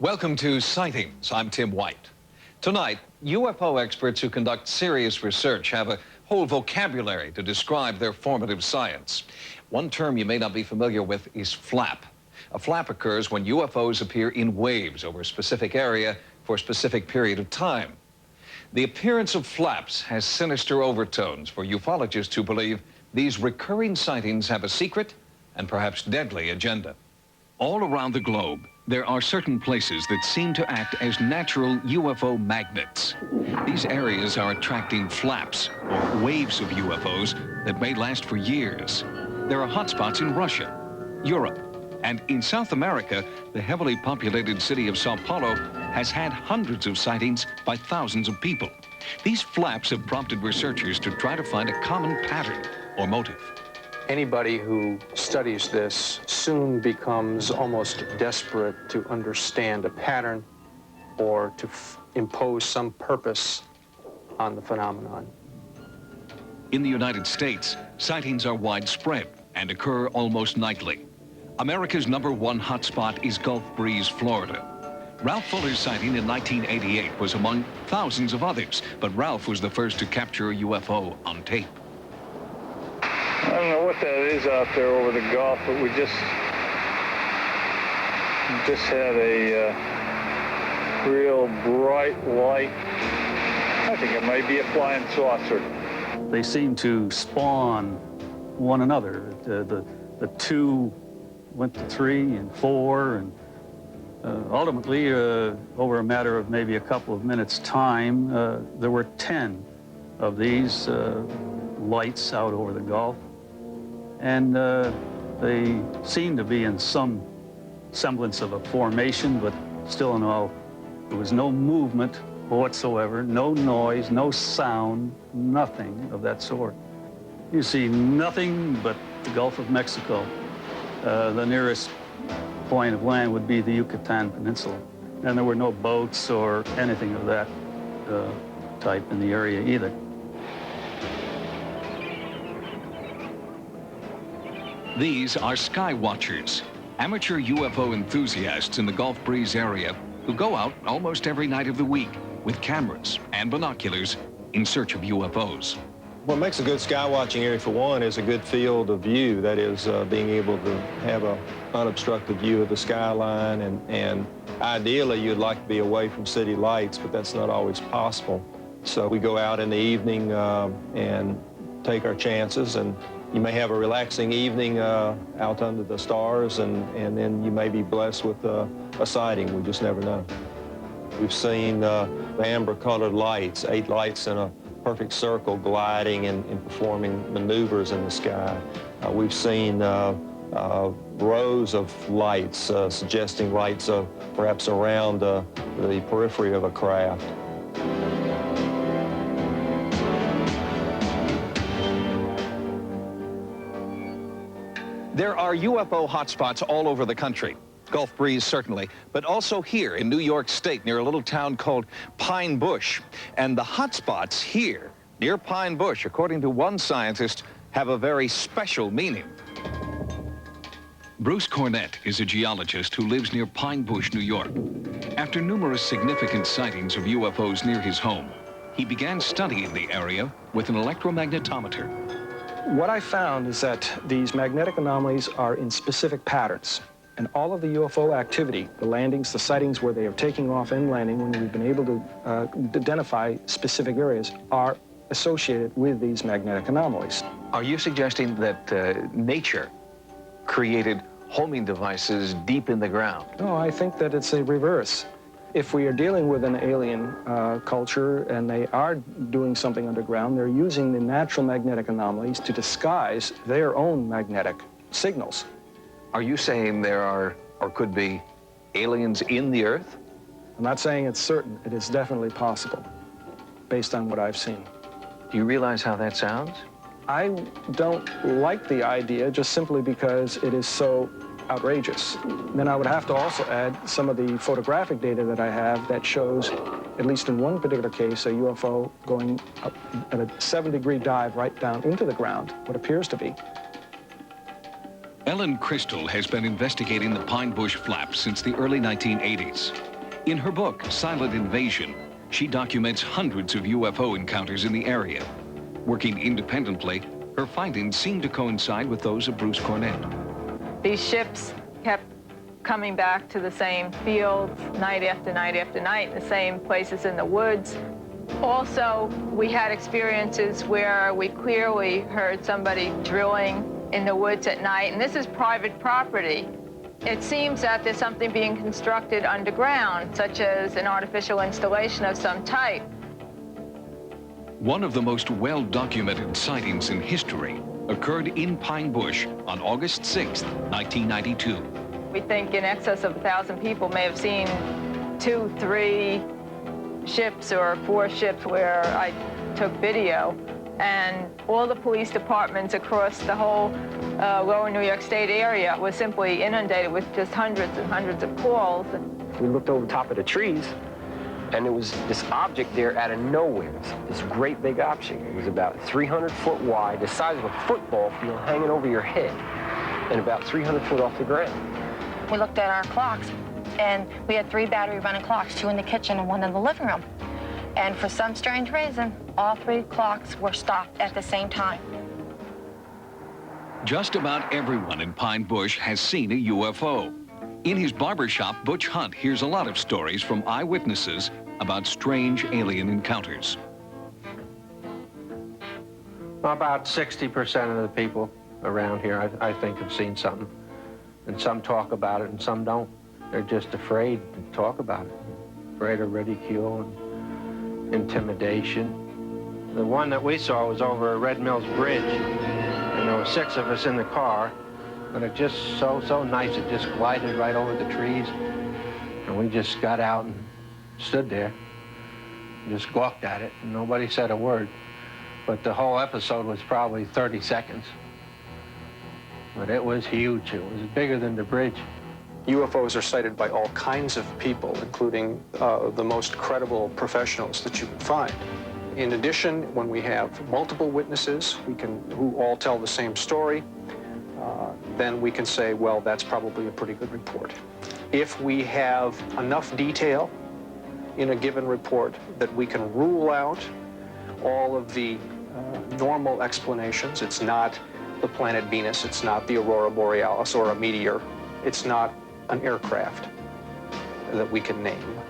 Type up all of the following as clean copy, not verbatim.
Welcome to Sightings. I'm Tim White. Tonight, UFO experts who conduct serious research have a whole vocabulary to describe their formative science. One term you may not be familiar with is flap. A flap occurs when UFOs appear in waves over a specific area for a specific period of time. The appearance of flaps has sinister overtones for ufologists who believe these recurring sightings have a secret and perhaps deadly agenda. All around the globe, there are certain places that seem to act as natural UFO magnets. These areas are attracting flaps, or waves of UFOs, that may last for years. There are hotspots in Russia, Europe, and in South America, the heavily populated city of Sao Paulo has had hundreds of sightings by thousands of people. These flaps have prompted researchers to try to find a common pattern or motive. Anybody who studies this soon becomes almost desperate to understand a pattern or to impose some purpose on the phenomenon. In the United States, sightings are widespread and occur almost nightly. America's #1 hotspot is Gulf Breeze, Florida. Ralph Fuller's sighting in 1988 was among thousands of others, but Ralph was the first to capture a UFO on tape. I don't know what that is out there over the Gulf, but we just had a real bright light. I think it might be a flying saucer. They seem to spawn one another. The two went to 3 and 4, and ultimately, over a matter of maybe a couple of minutes' time, there were 10 of these lights out over the Gulf. And they seemed to be in some semblance of a formation, but still in all, there was no movement whatsoever, no noise, no sound, nothing of that sort. You see nothing but the Gulf of Mexico. The nearest point of land would be the Yucatan Peninsula. And there were no boats or anything of that type in the area either. These are sky watchers, amateur UFO enthusiasts in the Gulf Breeze area who go out almost every night of the week with cameras and binoculars in search of UFOs. What makes a good sky watching area, for one, is a good field of view. That is, being able to have an unobstructed view of the skyline, and ideally you'd like to be away from city lights, but that's not always possible. So we go out in the evening and take our chances, and you may have a relaxing evening out under the stars, and then you may be blessed with a sighting. We just never know. We've seen the amber-colored lights, 8 lights in a perfect circle gliding and performing maneuvers in the sky. We've seen rows of lights, suggesting lights perhaps around the periphery of a craft. There are UFO hotspots all over the country. Gulf Breeze, certainly, but also here in New York State near a little town called Pine Bush. And the hotspots here near Pine Bush, according to one scientist, have a very special meaning. Bruce Cornett is a geologist who lives near Pine Bush, New York. After numerous significant sightings of UFOs near his home, he began studying the area with an electromagnetometer. What I found is that these magnetic anomalies are in specific patterns. And all of the UFO activity, the landings, the sightings where they are taking off and landing, when we've been able to identify specific areas, are associated with these magnetic anomalies. Are you suggesting that nature created homing devices deep in the ground? No, I think that it's a reverse. If we are dealing with an alien culture and they are doing something underground, they're using the natural magnetic anomalies to disguise their own magnetic signals. Are you saying there are, or could be, aliens in the Earth? I'm not saying it's certain. It is definitely possible, based on what I've seen. Do you realize how that sounds? I don't like the idea just simply because it is so outrageous. Then I would have to also add some of the photographic data that I have that shows, at least in one particular case, a UFO going up at a 7-degree dive right down into the ground, what appears to be. Ellen Crystal has been investigating the Pine Bush flap since the early 1980s. In her book, Silent Invasion, she documents hundreds of UFO encounters in the area. Working independently, her findings seem to coincide with those of Bruce Cornett. These ships kept coming back to the same fields night after night after night, the same places in the woods. Also, we had experiences where we clearly heard somebody drilling in the woods at night, and this is private property. It seems that there's something being constructed underground, such as an artificial installation of some type. One of the most well-documented sightings in history occurred in Pine Bush on August 6, 1992. We think in excess of 1,000 people may have seen 2, 3 ships or 4 ships where I took video. And all the police departments across the whole lower New York State area was simply inundated with just hundreds and hundreds of calls. We looked over the top of the trees, and there was this object there out of nowhere, this great big object. It was about 300 foot wide, the size of a football field hanging over your head, and about 300 foot off the ground. We looked at our clocks, and we had 3 battery-running clocks, 2 in the kitchen and 1 in the living room. And for some strange reason, all 3 clocks were stopped at the same time. Just about everyone in Pine Bush has seen a UFO. In his barbershop, Butch Hunt hears a lot of stories from eyewitnesses about strange alien encounters. About 60% of the people around here, I think, have seen something. And some talk about it and some don't. They're just afraid to talk about it. Afraid of ridicule and intimidation. The one that we saw was over Red Mills Bridge, and there were 6 of us in the car, but it just so nice. It just glided right over the trees, and we just got out and stood there, and just gawked at it, and nobody said a word. But the whole episode was probably 30 seconds. But it was huge. It was bigger than the bridge. UFOs are cited by all kinds of people, including the most credible professionals that you can find. In addition, when we have multiple witnesses who all tell the same story, then we can say, well, that's probably a pretty good report. If we have enough detail in a given report that we can rule out all of the normal explanations, it's not the planet Venus, it's not the aurora borealis or a meteor, it's not an aircraft that we can name,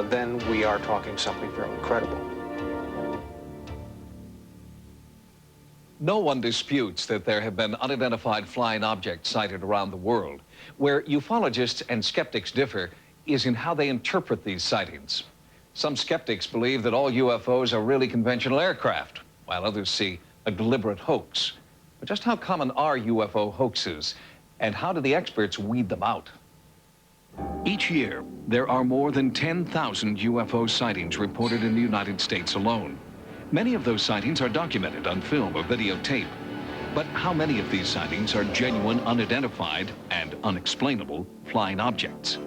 then we are talking something fairly credible. No one disputes that there have been unidentified flying objects sighted around the world. Where ufologists and skeptics differ is in how they interpret these sightings. Some skeptics believe that all UFOs are really conventional aircraft, while others see a deliberate hoax. But just how common are UFO hoaxes, and how do the experts weed them out? Each year, there are more than 10,000 UFO sightings reported in the United States alone. Many of those sightings are documented on film or videotape. But how many of these sightings are genuine, unidentified, and unexplainable flying objects?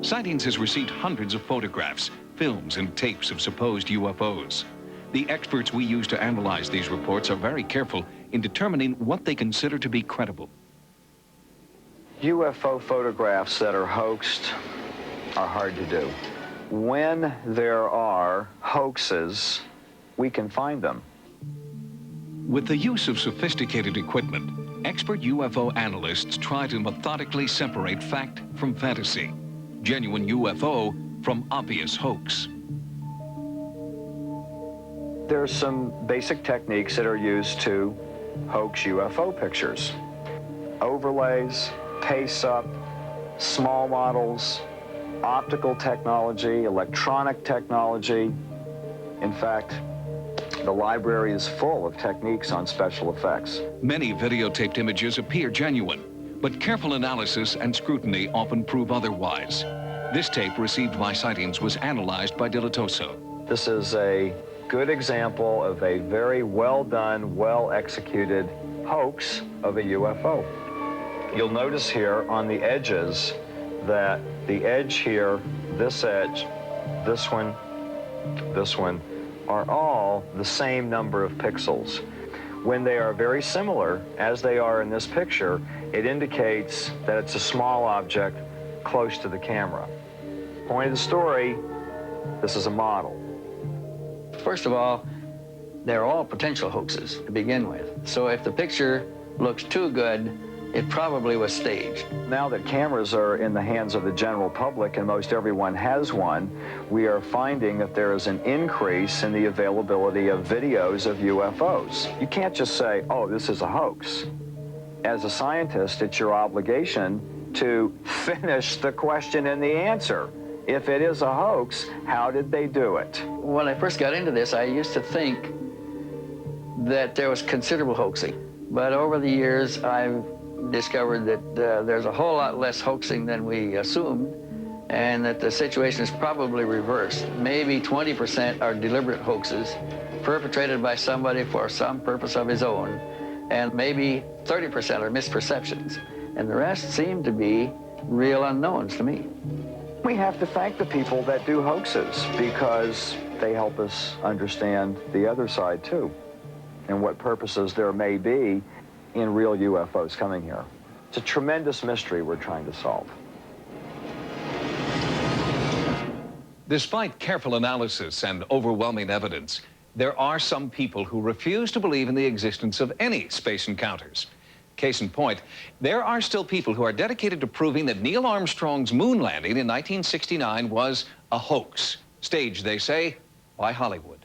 Sightings has received hundreds of photographs, films, and tapes of supposed UFOs. The experts we use to analyze these reports are very careful in determining what they consider to be credible. UFO photographs that are hoaxed are hard to do. When there are hoaxes, we can find them. With the use of sophisticated equipment, expert UFO analysts try to methodically separate fact from fantasy, genuine UFO from obvious hoax. There's some basic techniques that are used to hoax UFO pictures. Overlays, pace-up, small models, optical technology, electronic technology. In fact, the library is full of techniques on special effects. Many videotaped images appear genuine, but careful analysis and scrutiny often prove otherwise. This tape received by Sightings was analyzed by Dilatoso. This is a good example of a very well done, well executed hoax of a UFO. You'll notice here on the edges that the edge here, this edge, this one, are all the same number of pixels. When they are very similar, as they are in this picture, it indicates that it's a small object close to the camera. point of the story, this is a model. First of all, they're all potential hoaxes to begin with. So if the picture looks too good, it probably was staged. Now that cameras are in the hands of the general public and most everyone has one, we are finding that there is an increase in the availability of videos of UFOs. You can't just say, oh, this is a hoax. As a scientist, it's your obligation to finish the question and the answer. If it is a hoax, how did they do it? When I first got into this, I used to think that there was considerable hoaxing. But over the years, I've discovered that there's a whole lot less hoaxing than we assumed, and that the situation is probably reversed. Maybe 20% are deliberate hoaxes perpetrated by somebody for some purpose of his own, and maybe 30% are misperceptions, and the rest seem to be real unknowns to me. We have to thank the people that do hoaxes because they help us understand the other side too, and what purposes there may be in real UFOs coming here. It's a tremendous mystery we're trying to solve. Despite careful analysis and overwhelming evidence, there are some people who refuse to believe in the existence of any space encounters. Case in point, there are still people who are dedicated to proving that Neil Armstrong's moon landing in 1969 was a hoax, staged, they say, by Hollywood.